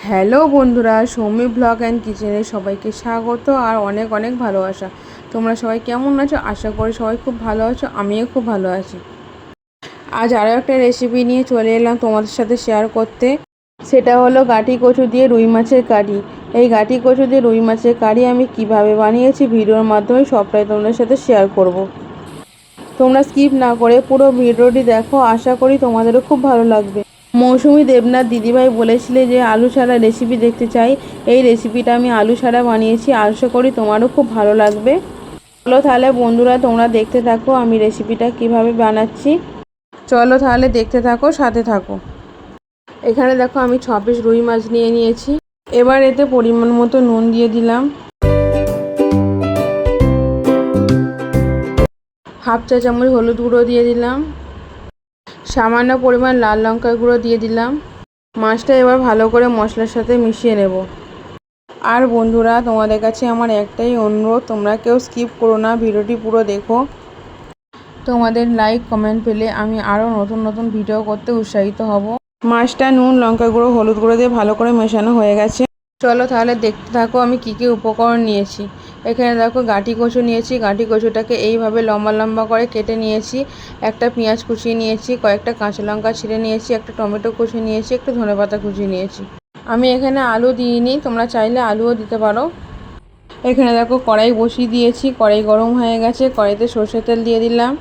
Hello বন্ধুরা, Soumi blog and কিচেনে সবাইকে স্বাগত আর অনেক অনেক ভালোবাসা। তোমরা সবাই কেমন আছো? আশা করি সবাই খুব ভালো আছো, আমিও খুব ভালো আছি। আজ আরও একটা রেসিপি নিয়ে চলে এলাম তোমাদের সাথে শেয়ার করতে। সেটা হলো গাঁটি কচু দিয়ে রুই মাছের কারি। এই গাঁটি কচু দিয়ে রুই মাছের কারি আমি কিভাবে বানিয়েছি ভিডিওর মাধ্যমে সবটাই তোমাদের সাথে শেয়ার করব। তোমরা স্কিপ না করে পুরো ভিডিওটি দেখো, আশা করি তোমাদেরও খুব ভালো লাগবে। মৌসুমী দেবনাথ দিদিভাই বলেছিলে যে আলু ছাড়া রেসিপি দেখতে চাই। এই রেসিপিটা আমি আলু ছাড়া বানিয়েছি, আশা করি তোমারও খুব ভালো লাগবে। চলো তাহলে বন্ধুরা তোমরা দেখতে থাকো আমি রেসিপিটা কিভাবে বানাচ্ছি। চলো তাহলে দেখতে থাকো, সাথে থাকো। এখানে দেখো আমি 6 পিস রুই মাছ নিয়ে নিয়েছি। এবার এতে পরিমাণ মতো নুন দিয়ে দিলাম, হাফ চা চামচ হলুদ গুঁড়ো দিয়ে দিলাম, সামান্য পরিমাণ লাল লঙ্কার গুঁড়ো দিয়ে দিলাম। মাছটা এবার ভালো করে মশলার সাথে মিশিয়ে নেব। আর বন্ধুরা তোমাদের কাছে আমার একটাই অনুরোধ, তোমরা কেউ স্কিপ করো না, ভিডিওটি পুরো দেখো। তোমাদের লাইক কমেন্ট পেলে আমি আরও নতুন নতুন ভিডিও করতে উৎসাহিত হব। মাছটা নুন লঙ্কা গুঁড়ো হলুদ গুঁড়ো দিয়ে ভালো করে মেশানো হয়ে গেছে। চলো তাহলে দেখতে থাকো আমি কী কী উপকরণ নিয়েছি। এখানে দেখো গাঁটি কচু নিয়েছি, গাঁটি কচুটাকে এইভাবে লম্বা লম্বা করে কেটে নিয়েছি। একটা পেঁয়াজ কুচিয়ে নিয়েছি, কয়েকটা কাঁচা লঙ্কা ছিঁড়ে নিয়েছি, একটা টমেটো কুচিয়ে নিয়েছি, একটু ধনেপাতা কুচিয়ে নিয়েছি। আমি এখানে আলু দিইনি, তোমরা চাইলে আলুও দিতে পারো। এখানে দেখো কড়াই বসিয়ে দিয়েছি, কড়াই গরম হয়ে গেছে, কড়াইতে সরষের তেল দিয়ে দিলাম।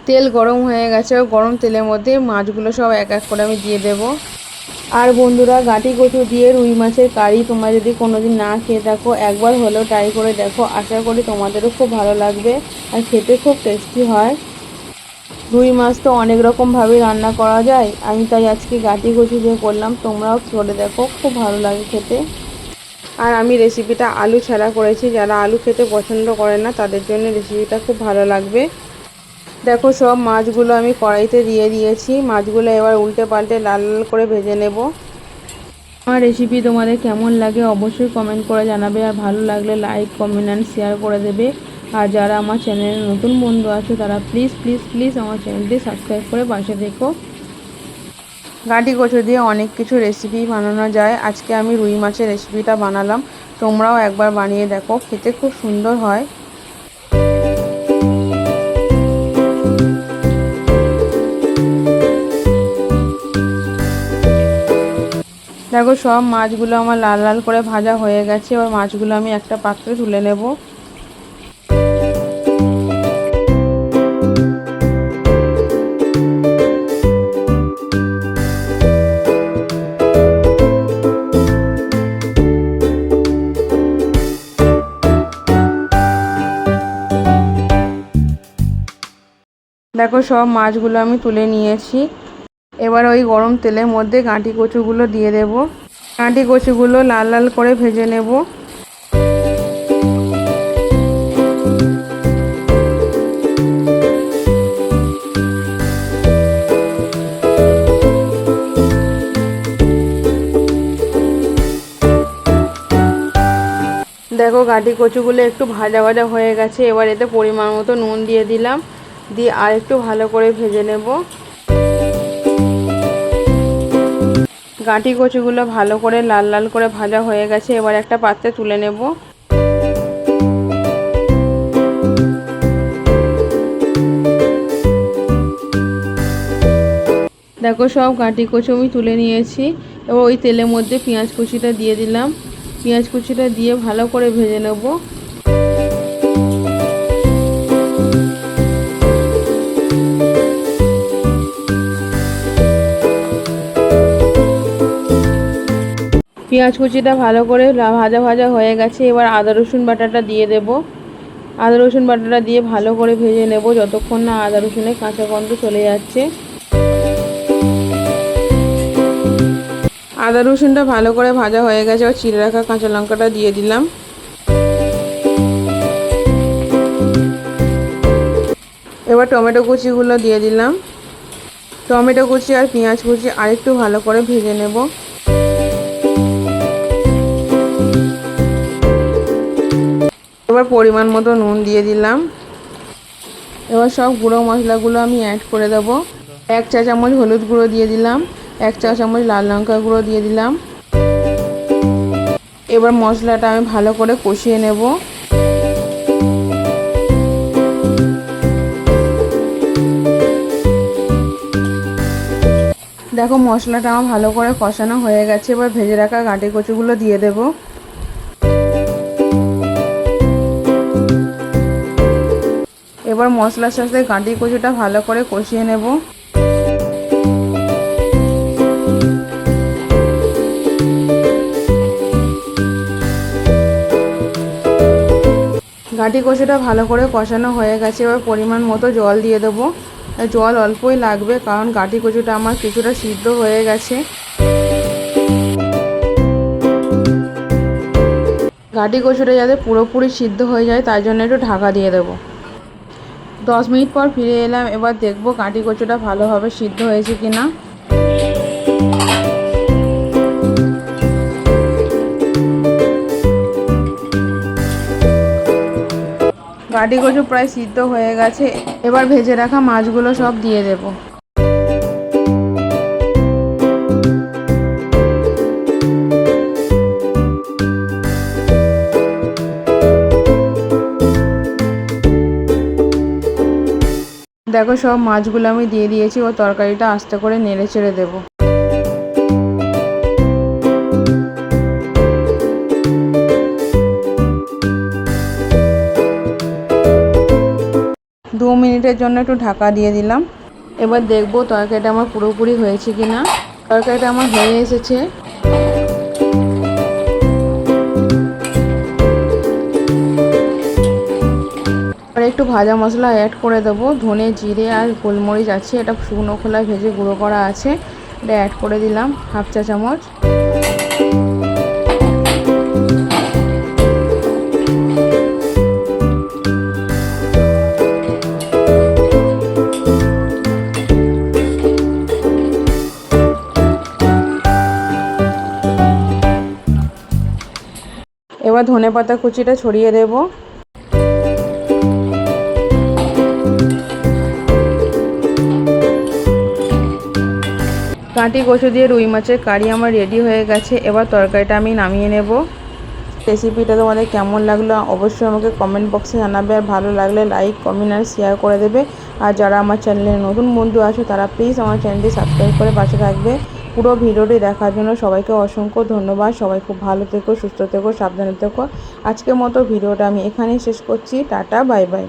তেল গরম হয়ে গেছে, গরম তেলের মধ্যে মাছগুলো সব এক এক করে আমি দিয়ে দেব। আর বন্ধুরা গাঁটি কচু দিয়ে রুই মাছের কারি তোমরা যদি কোনোদিন না খেয়ে থাকো, একবার হলেও ট্রাই করে দেখো, আশা করি তোমাদেরও খুব ভালো লাগবে আর খেতে খুব টেস্টি হয়। রুই মাছ তো অনেক রকমভাবে রান্না করা যায়, আমি তাই আজকে গাঁটি কচু দিয়ে করলাম, তোমরাও করে দেখো, খুব ভালো লাগে খেতে। আর আমি রেসিপিটা আলু ছাড়া করেছি, যারা আলু খেতে পছন্দ করে না তাদের জন্য রেসিপিটা খুব ভালো লাগবে। দেখো সব মাছগুলো আমি কড়াইতে দিয়ে দিয়েছি, মাছগুলো এবার উল্টে পাল্টে লাল লাল করে ভেজে নেব। আমার রেসিপি তোমাদের কেমন লাগে অবশ্যই কমেন্ট করে জানাবে, আর ভালো লাগলে লাইক কমেন্ট অ্যান্ড শেয়ার করে দেবে। আর যারা আমার চ্যানেলে নতুন বন্ধু আছে তারা প্লিজ প্লিজ প্লিজ আমার চ্যানেলটি সাবস্ক্রাইব করে পাশে দেখো। গাঁটি কচু দিয়ে অনেক কিছু রেসিপি বানানো যায়, আজকে আমি রুই মাছের রেসিপিটা বানালাম, তোমরাও একবার বানিয়ে দেখো, খেতে খুব সুন্দর হয়। দেখো সব মাছগুলো আমার লাল লাল করে ভাজা হয়ে গেছে, এবার মাছগুলো আমি একটা পাত্রে তুলে নেব। দেখো সব মাছগুলো আমি তুলে নিয়েছি। এবার ওই গরম তেলের মধ্যে গাঁটি কচুগুলো দিয়ে দেব। গাঁটি কচুগুলো লাল লাল করে ভেজে নেব। দেখো গাঁটি কচুগুলো একটু ভাজা ভাজা হয়ে গেছে, এবার এতে পরিমাণ মতো নুন দিয়ে দিলাম, দিয়ে আর একটু ভালো করে ভেজে নেব। গাঁটি কচুগুলো ভালো করে লাল লাল করে ভাজা হয়ে গেছে, এবার একটা পাত্রে তুলে নেব। দেখো সব গাঁটি কচু আমি তুলে নিয়েছি, এবার ওই তেলের মধ্যে পেঁয়াজ কুচিটা দিয়ে দিলাম, পেঁয়াজ কুচিটা দিয়ে ভালো করে ভেজে নেব। পেঁয়াজ কুচিটা ভালো করে ভাজা ভাজা হয়ে গেছে, এবার আদা রসুন বাটাটা দিয়ে দেব। আদা রসুন বাটাটা দিয়ে ভালো করে ভেজে নেব যতক্ষণ না আদা রসুনের কাঁচা গন্ধ চলে যাচ্ছে। আদা রসুনটা ভালো করে ভাজা হয়ে গেছে, এবার চিড়ে রাখা কাঁচা লঙ্কাটা দিয়ে দিলাম। এবার টমেটো কুচিগুলো দিয়ে দিলাম। টমেটো কুচি আর পেঁয়াজ কুচি আরেকটু ভালো করে ভেজে নেব। এবার পরিমাণ মতো নুন দিয়ে দিলাম। এবার সব গুঁড়ো মশলাগুলো আমি অ্যাড করে দেব। 1 চা চামচ হলুদ গুঁড়ো দিয়ে দিলাম, 1 চা চামচ লাল লঙ্কা গুঁড়ো দিয়ে দিলাম। এবার মশলাটা আমি ভালো করে কষিয়ে নেব। দেখো মশলাটা আমার ভালো করে কষানো হয়ে গেছে। এবার ভেজে রাখা গাঁটি কচুগুলো দিয়ে দেব। এবার মশলার সাথে গাঁটি কচুটা ভালো করে কষিয়ে নেব। গাঁটি কচুটা ভালো করে কষানো হয়ে গেছে। এবার পরিমাণ মতো জল দিয়ে দেবো। জল অল্পই লাগবে, কারণ গাঁটি কচুটা আমার কিছুটা সিদ্ধ হয়ে গেছে। গাঁটি কচুটা যাতে পুরোপুরি সিদ্ধ হয়ে যায় তাই জন্য একটু ঢাকা দিয়ে দেবো। 10 মিনিট পর ফিরে এলাম। এবার দেখবো গাঁটি কচুটা ভালোভাবে সিদ্ধ হয়েছে কিনা। গাঁটি কচু প্রায় সিদ্ধ হয়ে গেছে। এবার ভেজে রাখা মাছগুলো সব দিয়ে দেব। দেখো সব মাছগুলো আমি দিয়ে দিয়েছি। ও তরকারিটা আস্তে করে নেড়ে চেড়ে দেবো। দু মিনিটের জন্য একটু ঢাকা দিয়ে দিলাম। এবার দেখবো তরকারিটা আমার পুরোপুরি হয়েছে কিনা। তরকারিটা আমার হয়ে এসেছে। আর একটু ভাজা মশলা অ্যাড করে দেবো। ধনে, জিরে আর গোলমরিচ আছে, এটা শুকনো খোলায় ভেজে গুঁড়ো করা আছে, এটা অ্যাড করে দিলাম 1/2 চা চামচ। এবার ধনেপাতা কুচিটা ছড়িয়ে দেব। গাঁটি কচু দিয়ে রুই মাছের কারি আমার রেডি হয়ে গেছে। এবার তরকারিটা আমি নামিয়ে নেব। রেসিপিটা তোমাদের কেমন লাগলো অবশ্যই আমাকে কমেন্ট বক্সে জানাবে। আর ভালো লাগলে লাইক, কমেন্ট আর শেয়ার করে দেবে। আর যারা আমার চ্যানেলে নতুন বন্ধু আছে তারা প্লিজ আমার চ্যানেলটি সাবস্ক্রাইব করে পাশে থাকবে। পুরো ভিডিওটি দেখার জন্য সবাইকে অসংখ্য ধন্যবাদ। সবাই খুব ভালো থেকো, সুস্থ থেকো, সাবধানে থেকো। আজকের মতো ভিডিওটা আমি এখানেই শেষ করছি। Tata, bye bye.